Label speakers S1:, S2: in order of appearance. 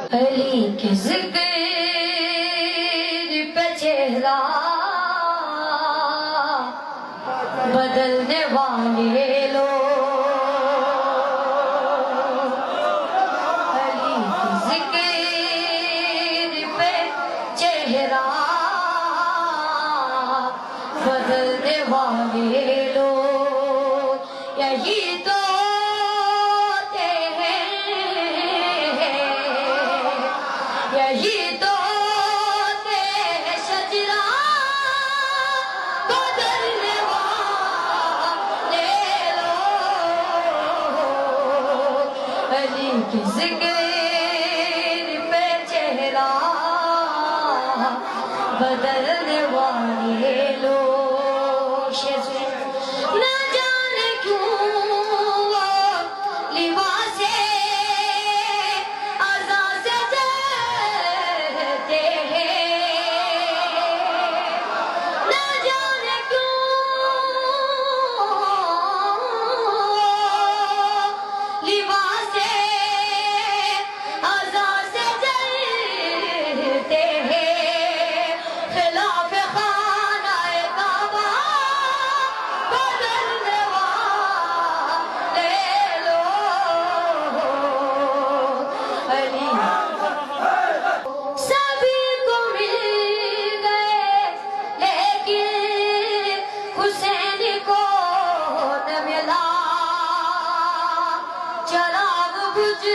S1: علی کے ذکر پہ چہرہ بدلنے والے لوگ، علی کے ذکر پہ چہرہ بدلنے والے لوگ، یہی تو یہی تو شجرہ بدلنے والے لوگ، علی کے ذکر پہ چہرہ بدلنے والے لوگ، نہ جانے کیوں وہ لباس چراغ بجھ